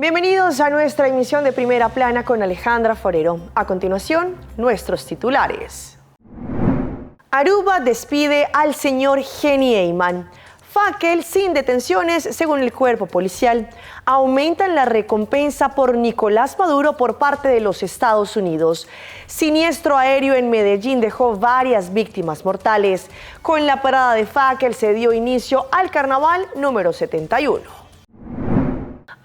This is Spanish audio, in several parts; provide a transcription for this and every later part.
Bienvenidos a nuestra emisión de Primera Plana con Alejandra Forero. A continuación, nuestros titulares. Aruba despide al señor Henny Eyman. Fáquel sin detenciones, según el cuerpo policial. Aumentan la recompensa por Nicolás Maduro por parte de los Estados Unidos. Siniestro aéreo en Medellín dejó varias víctimas mortales. Con la parada de Fáquel se dio inicio al carnaval número 71.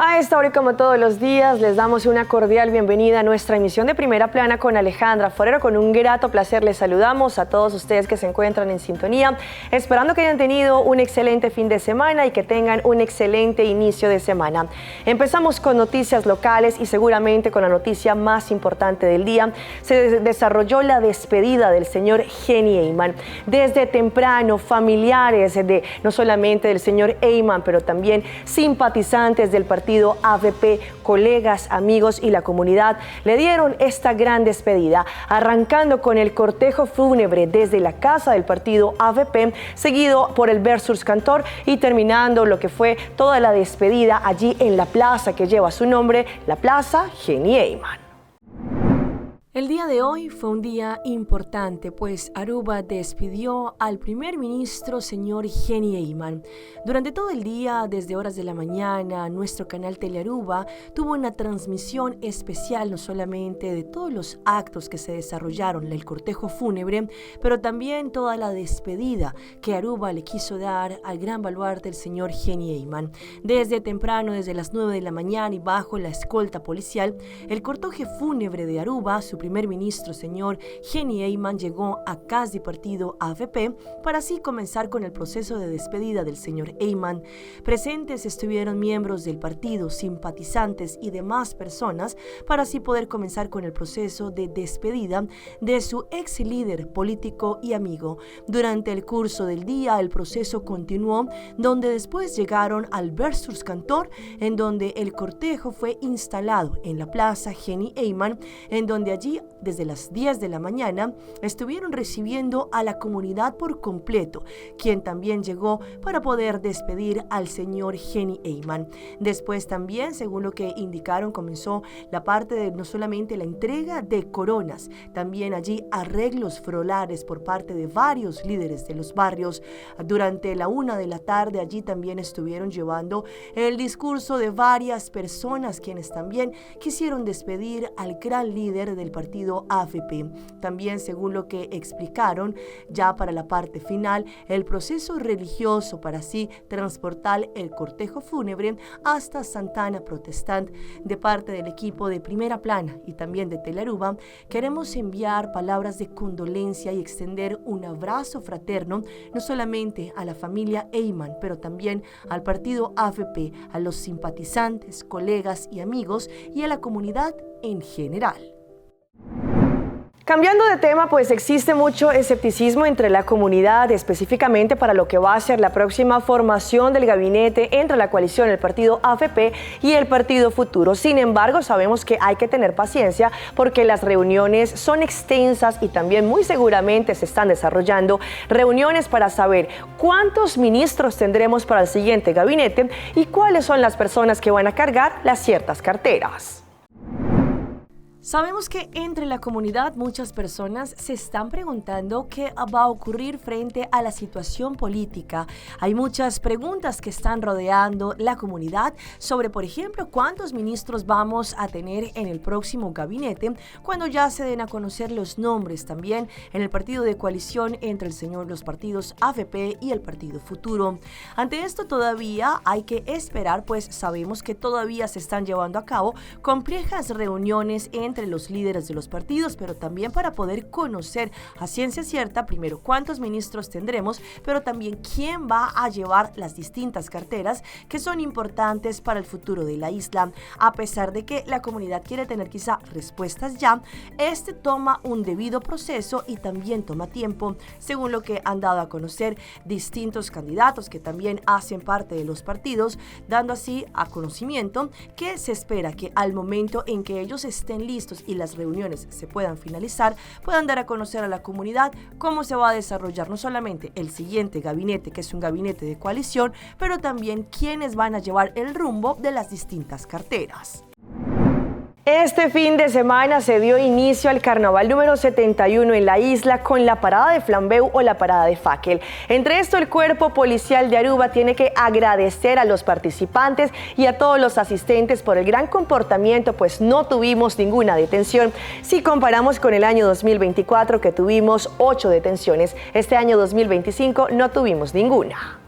A esta hora y como todos los días les damos una cordial bienvenida a nuestra emisión de Primera Plana con Alejandra Forero. Con un grato placer les saludamos a todos ustedes que se encuentran en sintonía, esperando que hayan tenido un excelente fin de semana y que tengan un excelente inicio de semana. Empezamos con noticias locales y seguramente con la noticia más importante del día. Se desarrolló la despedida del señor Henny Eyman. Desde temprano, familiares no solamente del señor Eyman, pero también simpatizantes del partido AFP, colegas, amigos y la comunidad le dieron esta gran despedida, arrancando con el cortejo fúnebre desde la casa del partido AFP, seguido por el Versus Cantor y terminando lo que fue toda la despedida allí en la plaza que lleva su nombre, la Plaza Henny Eyman. El día de hoy fue un día importante, pues Aruba despidió al primer ministro señor Henny Eyman. Durante todo el día, desde horas de la mañana, nuestro canal Telearuba tuvo una transmisión especial, no solamente de todos los actos que se desarrollaron, el cortejo fúnebre, pero también toda la despedida que Aruba le quiso dar al gran baluarte del señor Henny Eyman. Desde temprano, desde las 9 de la mañana y bajo la escolta policial, el cortejo fúnebre de Aruba, su primer ministro, señor Henny Eyman, llegó a casa del partido AFP para así comenzar con el proceso de despedida del señor Eyman. Presentes estuvieron miembros del partido, simpatizantes y demás personas para así poder comenzar con el proceso de despedida de su ex líder político y amigo. Durante el curso del día, el proceso continuó, donde después llegaron al Versus Cantor, en donde el cortejo fue instalado en la Plaza Henny Eyman, en donde allí desde las 10 de la mañana estuvieron recibiendo a la comunidad por completo, quien también llegó para poder despedir al señor Henny Eyman. Después también, según lo que indicaron, comenzó la parte de no solamente la entrega de coronas, también allí arreglos florales por parte de varios líderes de los barrios. Durante la 1 de la tarde allí también estuvieron llevando el discurso de varias personas quienes también quisieron despedir al gran líder del partido AFP. También, según lo que explicaron, ya para la parte final, el proceso religioso para así transportar el cortejo fúnebre hasta Santana Protestant. De parte del equipo de Primera Plana y también de Telearuba, queremos enviar palabras de condolencia y extender un abrazo fraterno, no solamente a la familia Eyman, pero también al partido AFP, a los simpatizantes, colegas y amigos y a la comunidad en general. Cambiando de tema, pues existe mucho escepticismo entre la comunidad, específicamente para lo que va a ser la próxima formación del gabinete entre la coalición, el partido AFP y el partido Futuro. Sin embargo, sabemos que hay que tener paciencia porque las reuniones son extensas y también muy seguramente se están desarrollando reuniones para saber cuántos ministros tendremos para el siguiente gabinete y cuáles son las personas que van a cargar las ciertas carteras. Sabemos que entre la comunidad muchas personas se están preguntando qué va a ocurrir frente a la situación política. Hay muchas preguntas que están rodeando la comunidad sobre, por ejemplo, cuántos ministros vamos a tener en el próximo gabinete cuando ya se den a conocer los nombres también en el partido de coalición entre los partidos AFP y el partido Futuro. Ante esto todavía hay que esperar, pues sabemos que todavía se están llevando a cabo complejas reuniones entre los líderes de los partidos, pero también para poder conocer a ciencia cierta, primero, cuántos ministros tendremos, pero también quién va a llevar las distintas carteras que son importantes para el futuro de la isla. A pesar de que la comunidad quiere tener quizá respuestas ya, este toma un debido proceso y también toma tiempo, según lo que han dado a conocer distintos candidatos que también hacen parte de los partidos, dando así a conocimiento que se espera que al momento en que ellos estén listos listos y las reuniones se puedan finalizar, puedan dar a conocer a la comunidad cómo se va a desarrollar no solamente el siguiente gabinete, que es un gabinete de coalición, pero también quiénes van a llevar el rumbo de las distintas carteras. Este fin de semana se dio inicio al carnaval número 71 en la isla con la parada de flambeu o la parada de fakel. Entre esto, el cuerpo policial de Aruba tiene que agradecer a los participantes y a todos los asistentes por el gran comportamiento, pues no tuvimos ninguna detención. Si comparamos con el año 2024, que tuvimos 8 detenciones, este año 2025 no tuvimos ninguna.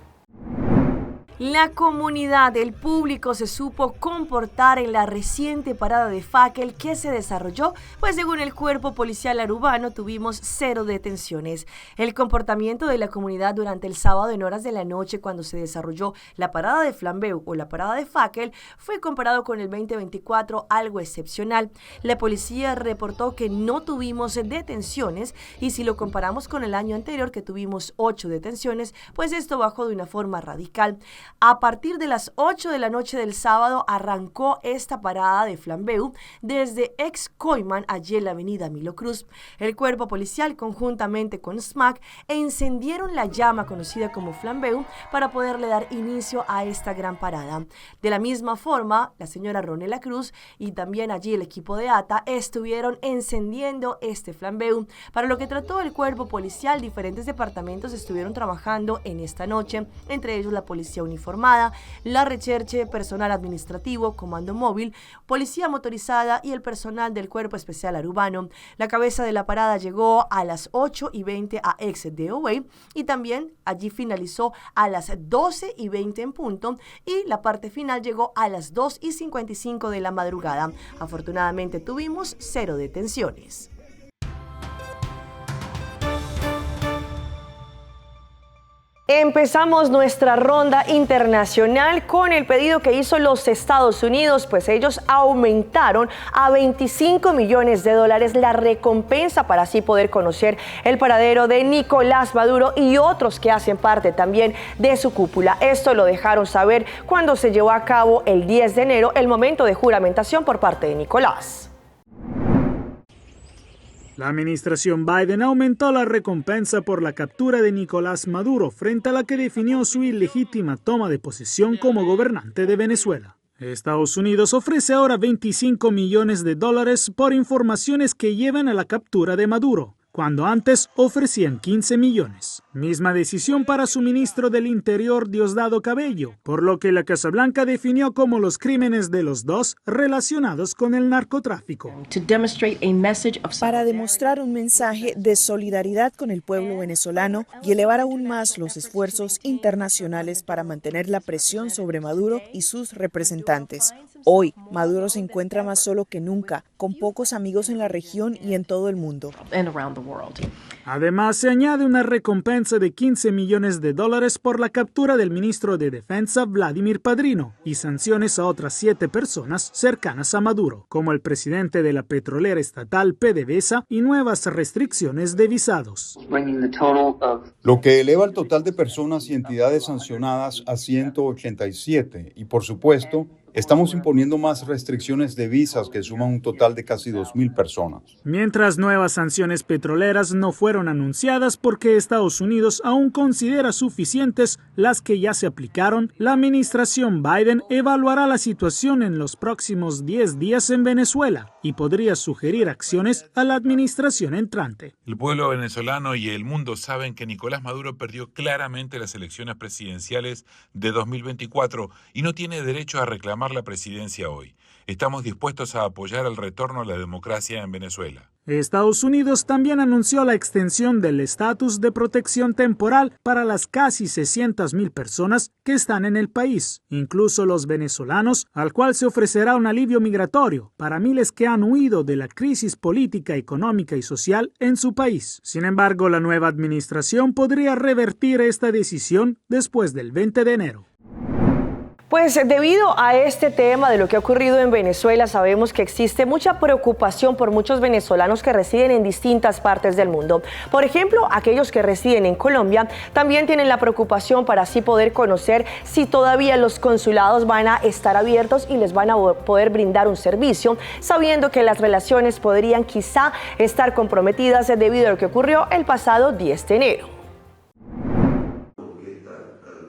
La comunidad, el público se supo comportar en la reciente parada de fakel que se desarrolló, pues según el cuerpo policial arubano tuvimos 0 detenciones. El comportamiento de la comunidad durante el sábado en horas de la noche cuando se desarrolló la parada de flambeu o la parada de fakel fue comparado con el 2024 algo excepcional. La policía reportó que no tuvimos detenciones y si lo comparamos con el año anterior que tuvimos 8 detenciones, pues esto bajó de una forma radical. A partir de las 8 de la noche del sábado arrancó esta parada de flambeu desde Ex-Coiman, allí en la avenida Milo Cruz. El cuerpo policial, conjuntamente con SMAC, encendieron la llama conocida como flambeu para poderle dar inicio a esta gran parada. De la misma forma, la señora Ronela Cruz y también allí el equipo de ATA estuvieron encendiendo este flambeu. Para lo que trató el cuerpo policial, diferentes departamentos estuvieron trabajando en esta noche, entre ellos la policía uniformada, la recherche, personal administrativo, comando móvil, policía motorizada y el personal del Cuerpo Especial Arubano. La cabeza de la parada llegó a las 8:20 a ex-DOA y también allí finalizó a las 12:20 en punto y la parte final llegó a las 2:55 de la madrugada. Afortunadamente tuvimos 0 detenciones. Empezamos nuestra ronda internacional con el pedido que hizo los Estados Unidos, pues ellos aumentaron a $25 millones la recompensa para así poder conocer el paradero de Nicolás Maduro y otros que hacen parte también de su cúpula. Esto lo dejaron saber cuando se llevó a cabo el 10 de enero el momento de juramentación por parte de Nicolás. La administración Biden aumentó la recompensa por la captura de Nicolás Maduro frente a la que definió su ilegítima toma de posesión como gobernante de Venezuela. Estados Unidos ofrece ahora $25 millones por informaciones que llevan a la captura de Maduro, cuando antes ofrecían 15 millones. Misma decisión para su ministro del Interior, Diosdado Cabello, por lo que la Casa Blanca definió como los crímenes de los dos relacionados con el narcotráfico. Para demostrar un mensaje de solidaridad con el pueblo venezolano y elevar aún más los esfuerzos internacionales para mantener la presión sobre Maduro y sus representantes. Hoy, Maduro se encuentra más solo que nunca, con pocos amigos en la región y en todo el mundo. Además, se añade una recompensa de $15 millones por la captura del ministro de Defensa, Vladimir Padrino, y sanciones a otras 7 personas cercanas a Maduro, como el presidente de la petrolera estatal PDVSA y nuevas restricciones de visados. Lo que eleva el total de personas y entidades sancionadas a 187 y, por supuesto, estamos imponiendo más restricciones de visas que suman un total de casi 2.000 personas. Mientras nuevas sanciones petroleras no fueron anunciadas porque Estados Unidos aún considera suficientes las que ya se aplicaron, la administración Biden evaluará la situación en los próximos 10 días en Venezuela y podría sugerir acciones a la administración entrante. El pueblo venezolano y el mundo saben que Nicolás Maduro perdió claramente las elecciones presidenciales de 2024 y no tiene derecho a reclamar la presidencia hoy. Estamos dispuestos a apoyar el retorno a la democracia en Venezuela. Estados Unidos también anunció la extensión del estatus de protección temporal para las casi 600,000 personas que están en el país, incluso los venezolanos, al cual se ofrecerá un alivio migratorio para miles que han huido de la crisis política, económica y social en su país. Sin embargo, la nueva administración podría revertir esta decisión después del 20 de enero. Pues debido a este tema de lo que ha ocurrido en Venezuela, sabemos que existe mucha preocupación por muchos venezolanos que residen en distintas partes del mundo. Por ejemplo, aquellos que residen en Colombia también tienen la preocupación para así poder conocer si todavía los consulados van a estar abiertos y les van a poder brindar un servicio, sabiendo que las relaciones podrían quizá estar comprometidas debido a lo que ocurrió el pasado 10 de enero.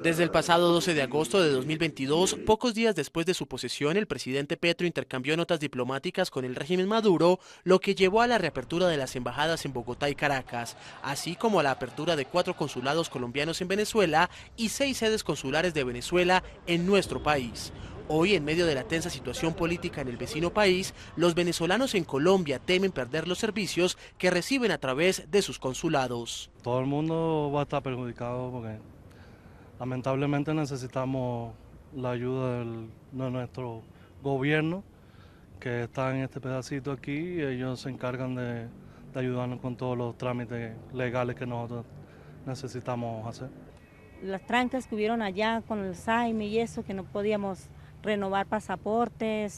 Desde el pasado 12 de agosto de 2022, pocos días después de su posesión, el presidente Petro intercambió notas diplomáticas con el régimen Maduro, lo que llevó a la reapertura de las embajadas en Bogotá y Caracas, así como a la apertura de 4 consulados colombianos en Venezuela y 6 sedes consulares de Venezuela en nuestro país. Hoy, en medio de la tensa situación política en el vecino país, los venezolanos en Colombia temen perder los servicios que reciben a través de sus consulados. Todo el mundo va a estar perjudicado porque lamentablemente necesitamos la ayuda de nuestro gobierno, que está en este pedacito aquí, y ellos se encargan de ayudarnos con todos los trámites legales que nosotros necesitamos hacer. Las trancas que hubieron allá con el SAIME y eso, que no podíamos renovar pasaporte,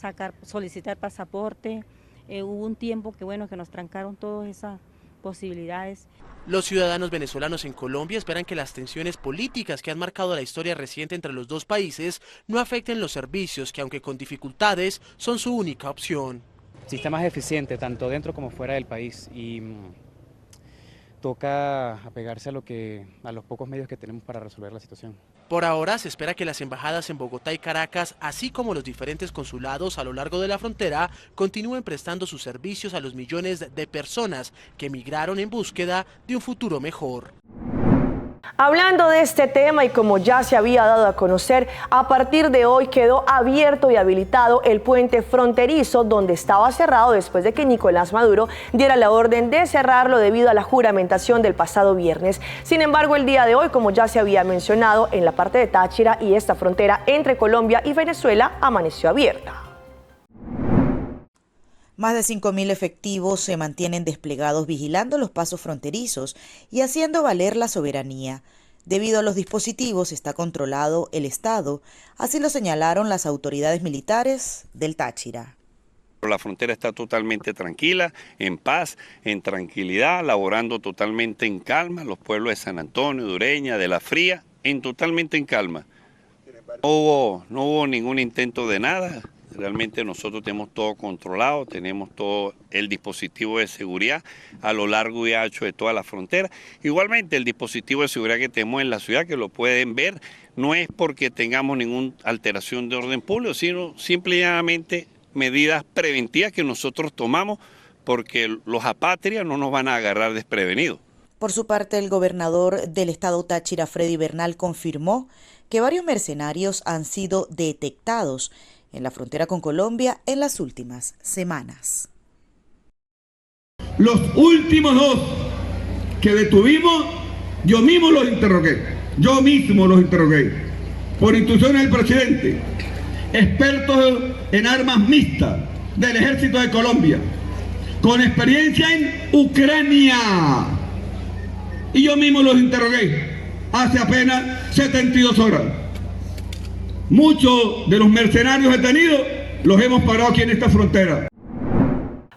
solicitar pasaporte, hubo un tiempo que nos trancaron todas esas posibilidades. Los ciudadanos venezolanos en Colombia esperan que las tensiones políticas que han marcado la historia reciente entre los dos países no afecten los servicios que, aunque con dificultades, son su única opción. El sistema es eficiente tanto dentro como fuera del país y toca apegarse a los pocos medios que tenemos para resolver la situación. Por ahora se espera que las embajadas en Bogotá y Caracas, así como los diferentes consulados a lo largo de la frontera, continúen prestando sus servicios a los millones de personas que emigraron en búsqueda de un futuro mejor. Hablando de este tema y como ya se había dado a conocer, a partir de hoy quedó abierto y habilitado el puente fronterizo donde estaba cerrado después de que Nicolás Maduro diera la orden de cerrarlo debido a la juramentación del pasado viernes. Sin embargo, el día de hoy, como ya se había mencionado, en la parte de Táchira y esta frontera entre Colombia y Venezuela amaneció abierta. Más de 5.000 efectivos se mantienen desplegados vigilando los pasos fronterizos y haciendo valer la soberanía. Debido a los dispositivos está controlado el Estado, así lo señalaron las autoridades militares del Táchira. La frontera está totalmente tranquila, en paz, en tranquilidad, laborando totalmente en calma. Los pueblos de San Antonio, de Ureña, de La Fría, totalmente en calma. No hubo ningún intento de nada. Realmente nosotros tenemos todo controlado, tenemos todo el dispositivo de seguridad a lo largo y ancho de toda la frontera. Igualmente el dispositivo de seguridad que tenemos en la ciudad, que lo pueden ver, no es porque tengamos ninguna alteración de orden público, sino simplemente medidas preventivas que nosotros tomamos porque los apátridas no nos van a agarrar desprevenidos. Por su parte, el gobernador del estado Táchira, Freddy Bernal, confirmó que varios mercenarios han sido detectados en la frontera con Colombia en las últimas semanas. Los últimos 2 que detuvimos, yo mismo los interrogué, por instrucciones del presidente, expertos en armas mixtas del ejército de Colombia, con experiencia en Ucrania, y yo mismo los interrogué hace apenas 72 horas. Muchos de los mercenarios detenidos los hemos parado aquí en esta frontera.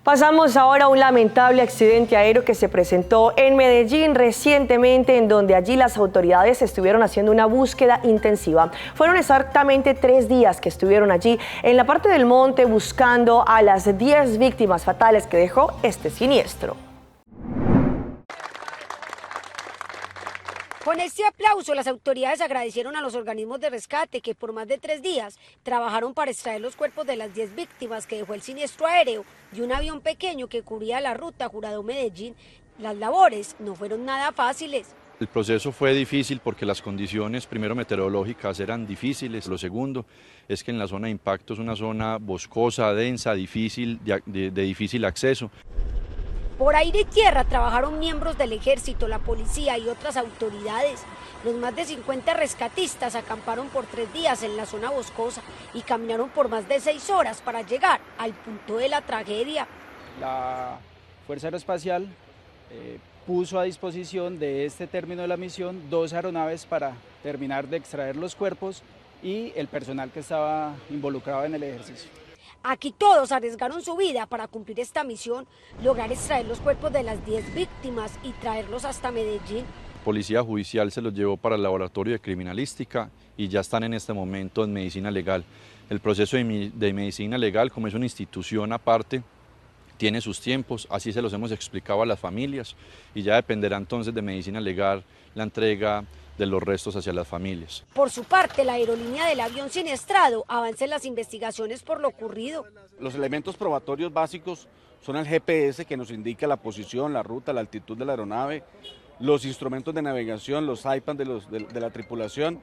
Pasamos ahora a un lamentable accidente aéreo que se presentó en Medellín recientemente, en donde allí las autoridades estuvieron haciendo una búsqueda intensiva. Fueron exactamente 3 días que estuvieron allí en la parte del monte buscando a las 10 víctimas fatales que dejó este siniestro. Con este aplauso, las autoridades agradecieron a los organismos de rescate que por más de 3 días trabajaron para extraer los cuerpos de las 10 víctimas que dejó el siniestro aéreo de un avión pequeño que cubría la ruta Jurado-Medellín. Las labores no fueron nada fáciles. El proceso fue difícil porque las condiciones, primero meteorológicas, eran difíciles. Lo segundo es que en la zona de impacto es una zona boscosa, densa, difícil, de difícil acceso. Por aire y tierra trabajaron miembros del ejército, la policía y otras autoridades. Los más de 50 rescatistas acamparon por 3 días en la zona boscosa y caminaron por más de 6 horas para llegar al punto de la tragedia. La Fuerza Aeroespacial puso a disposición de este término de la misión 2 aeronaves para terminar de extraer los cuerpos y el personal que estaba involucrado en el ejercicio. Aquí todos arriesgaron su vida para cumplir esta misión, lograr extraer los cuerpos de las 10 víctimas y traerlos hasta Medellín. Policía Judicial se los llevó para el laboratorio de criminalística y ya están en este momento en medicina legal. El proceso de medicina legal, como es una institución aparte, tiene sus tiempos, así se los hemos explicado a las familias y ya dependerá entonces de medicina legal la entrega de los restos hacia las familias. Por su parte, la aerolínea del avión siniestrado avanza en las investigaciones por lo ocurrido. Los elementos probatorios básicos son el GPS que nos indica la posición, la ruta, la altitud de la aeronave, los instrumentos de navegación, los iPads de la tripulación,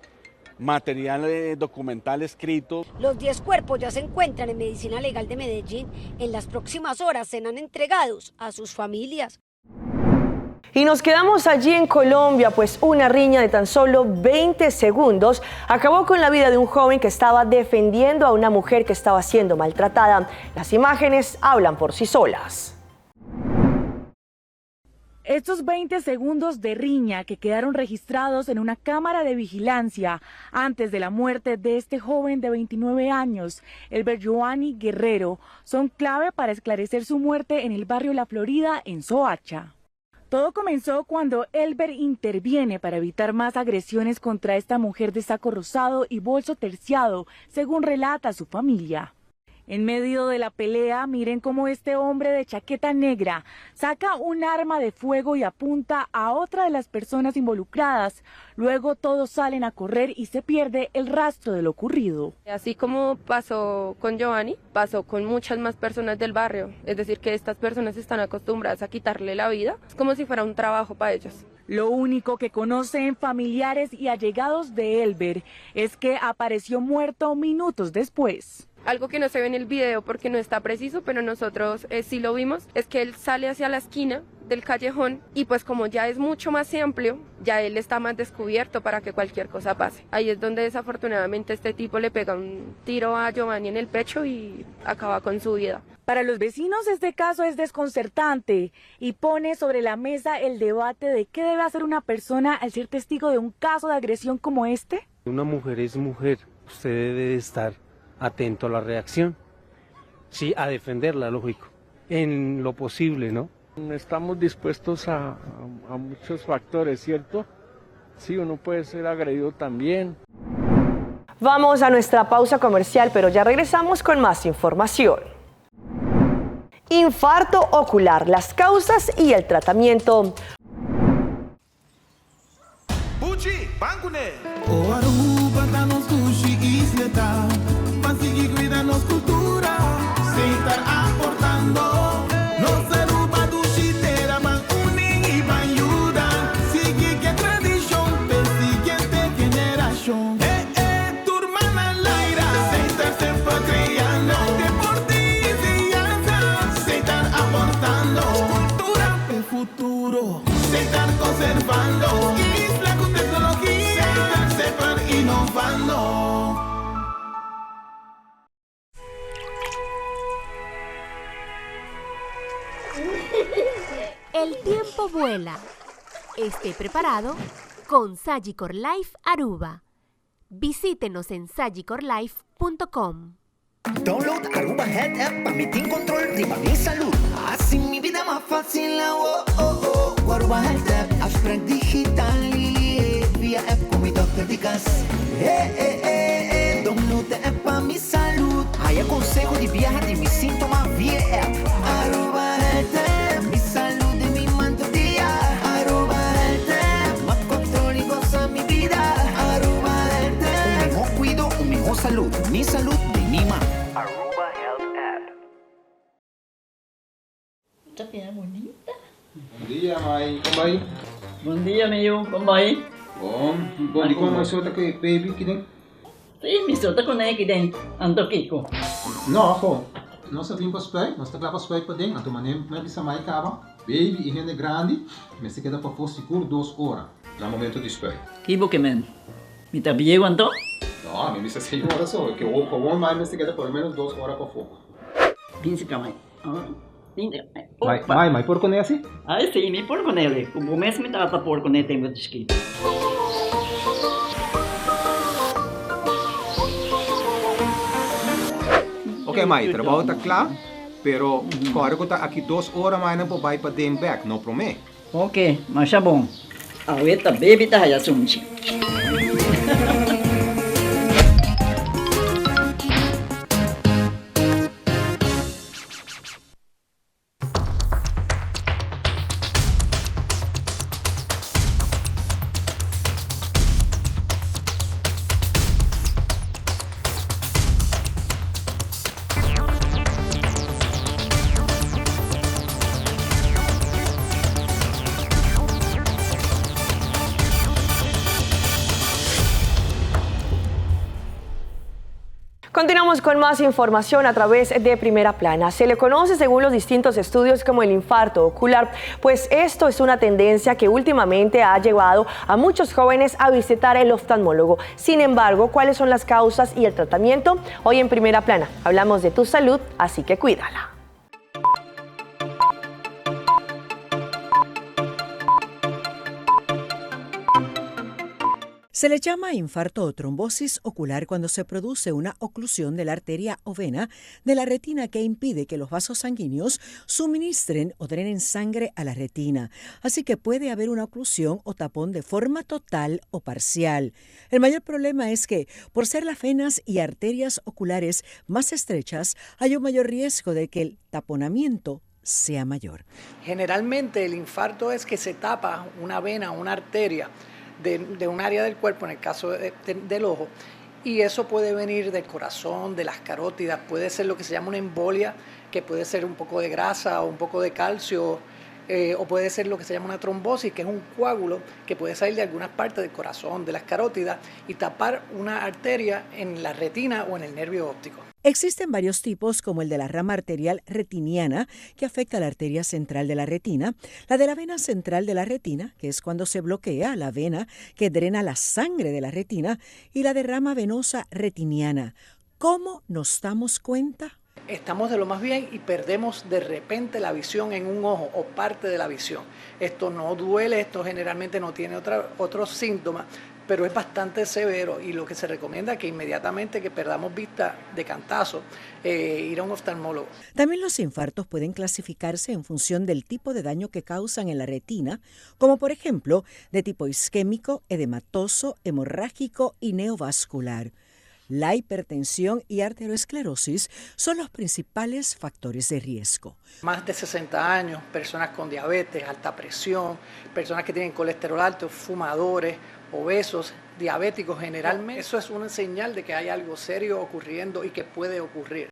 material documental escrito. Los 10 cuerpos ya se encuentran en Medicina Legal de Medellín. En las próximas horas serán entregados a sus familias. Y nos quedamos allí en Colombia, pues una riña de tan solo 20 segundos acabó con la vida de un joven que estaba defendiendo a una mujer que estaba siendo maltratada. Las imágenes hablan por sí solas. Estos 20 segundos de riña que quedaron registrados en una cámara de vigilancia antes de la muerte de este joven de 29 años, Elber Joanny Guerrero, son clave para esclarecer su muerte en el barrio La Florida, en Soacha. Todo comenzó cuando Elber interviene para evitar más agresiones contra esta mujer de saco rosado y bolso terciado, según relata su familia. En medio de la pelea, miren cómo este hombre de chaqueta negra saca un arma de fuego y apunta a otra de las personas involucradas. Luego todos salen a correr y se pierde el rastro de lo ocurrido. Así como pasó con Joanny, pasó con muchas más personas del barrio. Es decir, que estas personas están acostumbradas a quitarle la vida. Es como si fuera un trabajo para ellos. Lo único que conocen familiares y allegados de Elber es que apareció muerto minutos después. Algo que no se ve en el video porque no está preciso, pero nosotros sí lo vimos, es que él sale hacia la esquina del callejón y pues como ya es mucho más amplio, ya él está más descubierto para que cualquier cosa pase. Ahí es donde desafortunadamente este tipo le pega un tiro a Joanny en el pecho y acaba con su vida. Para los vecinos este caso es desconcertante y pone sobre la mesa el debate de qué debe hacer una persona al ser testigo de un caso de agresión como este. Una mujer es mujer, usted debe estar atento a la reacción, sí, a defenderla, lógico, en lo posible, ¿no? Estamos dispuestos a muchos factores, ¿cierto? Sí, uno puede ser agredido también. Vamos a nuestra pausa comercial, pero ya regresamos con más información. Infarto ocular, las causas y el tratamiento. Cuidarnos cultura, sem estar aportando. Nos Aruba do Chiteira van unir y van ayudar. Sigue que tradición, de siguiente generación. Turma na Laira, sem estar sempre criando. Deporte y enseñanza, sem estar aportando. Cultura el futuro, sem estar conservando. Isla con tecnología, sem estar sempre innovando. El tiempo vuela. Esté preparado con Sagicor Life Aruba. Visítenos en sagicorlife.com. Download Aruba Health App para mi team control riba mi salud. Así mi vida más fácil. Aruba Health App, Ashbrand Digital via app con mi doctor Dicas. Download the app para mi salud. Hay consejo de viajar de mis síntomas via app. Aruba Health App, mi salud de mi manto día. Aruba Health App, más control y goza mi vida. Aruba Health App, un mejor cuido, un mejor salud. Mi salud de mi mano. Aruba Health App. Rất là bonita. Bom dia, mãe. Como vai? Bom dia, meu. Como vai? Bom. Bom, di ko may soda kay baby kidin? Sim, mi soda ko na kidin. Ando kiko. No, ako. Nós vim para spray, nós tá para spray para dentro. Então, manem, não precisa mais cava. Baby e rende grande, mas se queda para for seguro 2 horas. No momento de spray. Kibo que men. Mi tabiye quanto? No, a mí me dice 6 horas só. Que o como mais se queda por menos 2 horas para fogo. Pinse kamay. Mai, por con esse? Ah, sim, me por con ele. O começo me tava por con ele, tenho descrito. Ok, mãe, trabalho está claro, pero agora eu tô aqui 2 horas mais não vai para den back, não prometo. Ok, mas tá bom. Ahorita baby tá já sunchi. Continuamos con más información a través de Primera Plana. Se le conoce según los distintos estudios como el infarto ocular, pues esto es una tendencia que últimamente ha llevado a muchos jóvenes a visitar el oftalmólogo. Sin embargo, ¿cuáles son las causas y el tratamiento? Hoy en Primera Plana hablamos de tu salud, así que cuídala. Se le llama infarto o trombosis ocular cuando se produce una oclusión de la arteria o vena de la retina que impide que los vasos sanguíneos suministren o drenen sangre a la retina. Así que puede haber una oclusión o tapón de forma total o parcial. El mayor problema es que, por ser las venas y arterias oculares más estrechas, hay un mayor riesgo de que el taponamiento sea mayor. Generalmente el infarto es que se tapa una vena o una arteria de un área del cuerpo, en el caso del ojo, y eso puede venir del corazón, de las carótidas, puede ser lo que se llama una embolia, que puede ser un poco de grasa o un poco de calcio, o puede ser lo que se llama una trombosis, que es un coágulo que puede salir de algunas partes del corazón, de las carótidas, y tapar una arteria en la retina o en el nervio óptico. Existen varios tipos, como el de la rama arterial retiniana, que afecta a la arteria central de la retina, la de la vena central de la retina, que es cuando se bloquea la vena que drena la sangre de la retina, y la de rama venosa retiniana. ¿Cómo nos damos cuenta? Estamos de lo más bien y perdemos de repente la visión en un ojo o parte de la visión. Esto no duele, esto generalmente no tiene otros síntomas, pero es bastante severo y lo que se recomienda es que inmediatamente que perdamos vista de cantazo, ir a un oftalmólogo. También los infartos pueden clasificarse en función del tipo de daño que causan en la retina, como por ejemplo de tipo isquémico, edematoso, hemorrágico y neovascular. La hipertensión y arteriosclerosis son los principales factores de riesgo. Más de 60 años, personas con diabetes, alta presión, personas que tienen colesterol alto, fumadores, obesos, diabéticos generalmente. Eso es una señal de que hay algo serio ocurriendo y que puede ocurrir.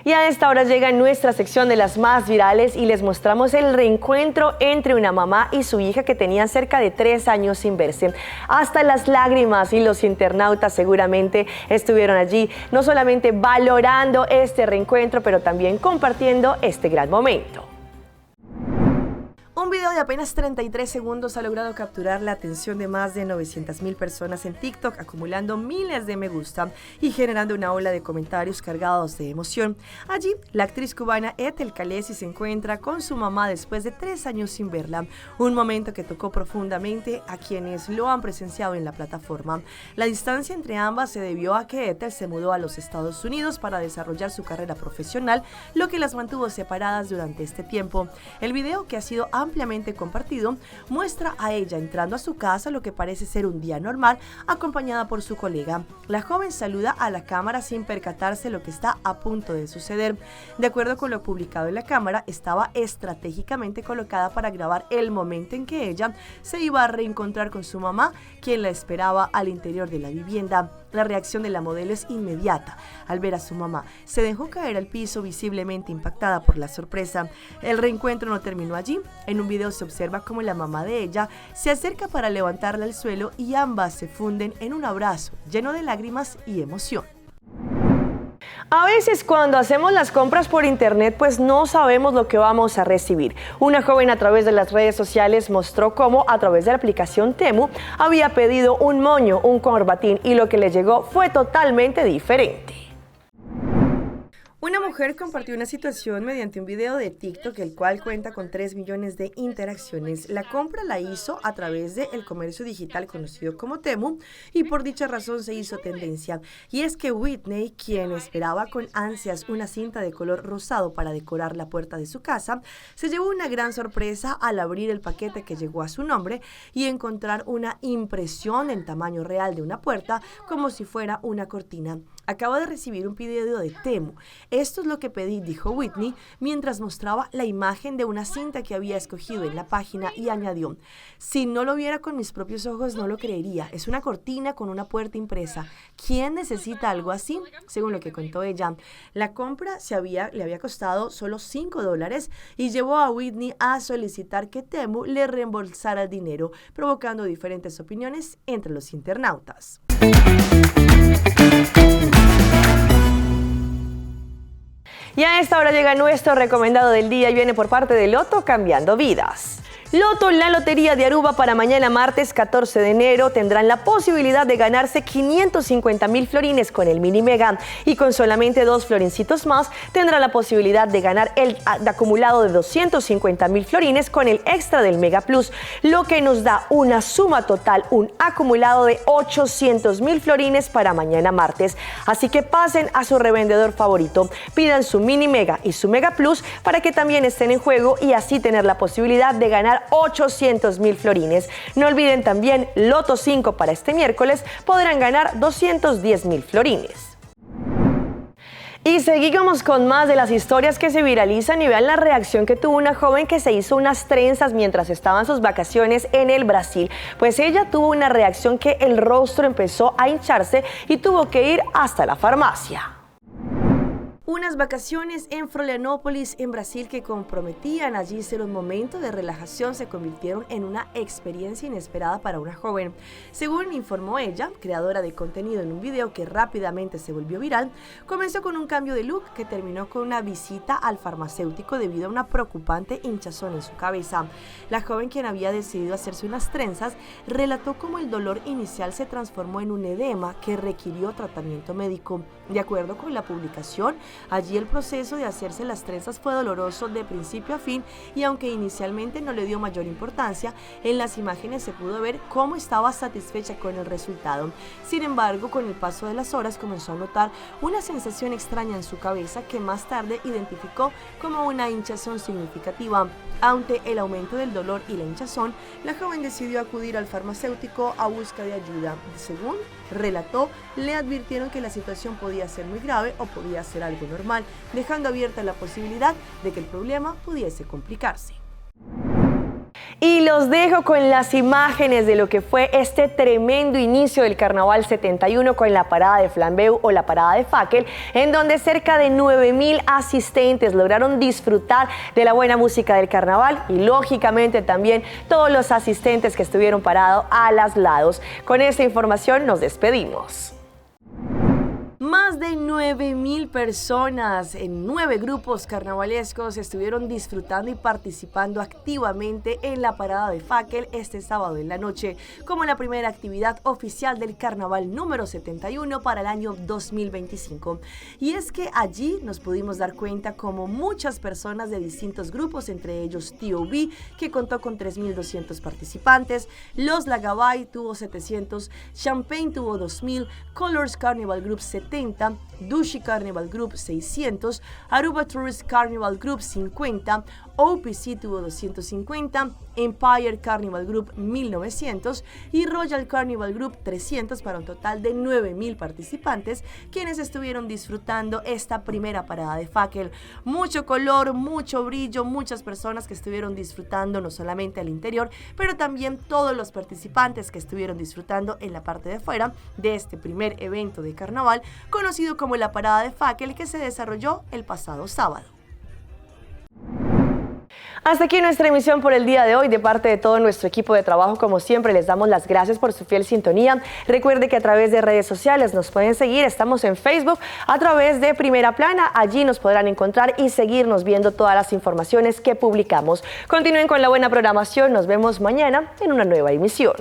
Y a esta hora llega nuestra sección de las más virales y les mostramos el reencuentro entre una mamá y su hija que tenían cerca de 3 años sin verse. Hasta las lágrimas, y los internautas seguramente estuvieron allí, no solamente valorando este reencuentro, pero también compartiendo este gran momento. Un video de apenas 33 segundos ha logrado capturar la atención de más de 900,000 personas en TikTok, acumulando miles de me gusta y generando una ola de comentarios cargados de emoción. Allí, la actriz cubana Ethel Calesi se encuentra con su mamá después de 3 años sin verla, un momento que tocó profundamente a quienes lo han presenciado en la plataforma. La distancia entre ambas se debió a que Ethel se mudó a los Estados Unidos para desarrollar su carrera profesional, lo que las mantuvo separadas durante este tiempo. El video, que ha sido ampliamente compartido, muestra a ella entrando a su casa lo que parece ser un día normal, acompañada por su colega. La joven saluda a la cámara sin percatarse lo que está a punto de suceder. De acuerdo con lo publicado en la cámara, estaba estratégicamente colocada para grabar el momento en que ella se iba a reencontrar con su mamá, quien la esperaba al interior de la vivienda. La reacción de la modelo es inmediata. Al ver a su mamá, se dejó caer al piso, visiblemente impactada por la sorpresa. El reencuentro no terminó allí. En un video se observa cómo la mamá de ella se acerca para levantarla al suelo y ambas se funden en un abrazo lleno de lágrimas y emoción. A veces cuando hacemos las compras por internet, pues no sabemos lo que vamos a recibir. Una joven a través de las redes sociales mostró cómo a través de la aplicación Temu había pedido un moño, un corbatín, y lo que le llegó fue totalmente diferente. Una mujer compartió una situación mediante un video de TikTok, el cual cuenta con 3 millones de interacciones. La compra la hizo a través del comercio digital conocido como Temu y por dicha razón se hizo tendencia. Y es que Whitney, quien esperaba con ansias una cinta de color rosado para decorar la puerta de su casa, se llevó una gran sorpresa al abrir el paquete que llegó a su nombre y encontrar una impresión en tamaño real de una puerta como si fuera una cortina. Acabo de recibir un pedido de Temu. Esto es lo que pedí, dijo Whitney, mientras mostraba la imagen de una cinta que había escogido en la página y añadió: si no lo viera con mis propios ojos no lo creería. Es una cortina con una puerta impresa. ¿Quién necesita algo así? Según lo que contó ella, la compra le había costado solo $5 y llevó a Whitney a solicitar que Temu le reembolsara el dinero, provocando diferentes opiniones entre los internautas. Y a esta hora llega nuestro recomendado del día y viene por parte de Loto Cambiando Vidas. Loto, la lotería de Aruba para mañana martes 14 de enero tendrán la posibilidad de ganarse 550.000 florines con el mini mega y con solamente 2 florincitos más tendrán la posibilidad de ganar el acumulado de 250.000 florines con el extra del Mega Plus, lo que nos da una suma total, un acumulado de 800.000 florines para mañana martes. Así que pasen a su revendedor favorito, pidan su mini mega y su Mega Plus para que también estén en juego y así tener la posibilidad de ganar 800.000 florines. No olviden también Loto 5 para este miércoles, podrán ganar 210.000 florines. Y seguimos con más de las historias que se viralizan y vean la reacción que tuvo una joven que se hizo unas trenzas mientras estaba en sus vacaciones en el Brasil. Pues ella tuvo una reacción que el rostro empezó a hincharse y tuvo que ir hasta la farmacia. Unas vacaciones en Florianópolis, en Brasil, que comprometían allí ser un momento de relajación, se convirtieron en una experiencia inesperada para una joven. Según informó ella, creadora de contenido en un video que rápidamente se volvió viral, comenzó con un cambio de look que terminó con una visita al farmacéutico debido a una preocupante hinchazón en su cabeza. La joven, quien había decidido hacerse unas trenzas, relató cómo el dolor inicial se transformó en un edema que requirió tratamiento médico. De acuerdo con la publicación, allí el proceso de hacerse las trenzas fue doloroso de principio a fin y aunque inicialmente no le dio mayor importancia, en las imágenes se pudo ver cómo estaba satisfecha con el resultado. Sin embargo, con el paso de las horas comenzó a notar una sensación extraña en su cabeza que más tarde identificó como una hinchazón significativa. Ante el aumento del dolor y la hinchazón, la joven decidió acudir al farmacéutico a busca de ayuda. Según relató, le advirtieron que la situación podía ser muy grave o podía ser algo normal, dejando abierta la posibilidad de que el problema pudiese complicarse. Y los dejo con las imágenes de lo que fue este tremendo inicio del Carnaval 71 con la parada de Flambeu o la parada de Fackel, en donde cerca de 9.000 asistentes lograron disfrutar de la buena música del Carnaval y lógicamente también todos los asistentes que estuvieron parados a los lados. Con esta información nos despedimos. Más de 9.000 personas en 9 grupos carnavalescos estuvieron disfrutando y participando activamente en la parada de Fackel este sábado en la noche, como la primera actividad oficial del Carnaval número 71 para el año 2025. Y es que allí nos pudimos dar cuenta como muchas personas de distintos grupos, entre ellos T.O.B., que contó con 3.200 participantes, Los Lagabay tuvo 700, Champagne tuvo 2.000, Colors Carnival Group 70, Dushi Carnival Group 600, Aruba Tourist Carnival Group 50, OPC tuvo 250, Empire Carnival Group 1900 y Royal Carnival Group 300 para un total de 9.000 participantes quienes estuvieron disfrutando esta primera parada de Fackel. Mucho color, mucho brillo, muchas personas que estuvieron disfrutando no solamente al interior, pero también todos los participantes que estuvieron disfrutando en la parte de fuera de este primer evento de carnaval conocido como la parada de Fackel, que se desarrolló el pasado sábado. Hasta aquí nuestra emisión por el día de hoy. De parte de todo nuestro equipo de trabajo, como siempre, les damos las gracias por su fiel sintonía. Recuerde que a través de redes sociales nos pueden seguir. Estamos en Facebook a través de Primera Plana. Allí nos podrán encontrar y seguirnos viendo todas las informaciones que publicamos. Continúen con la buena programación. Nos vemos mañana en una nueva emisión.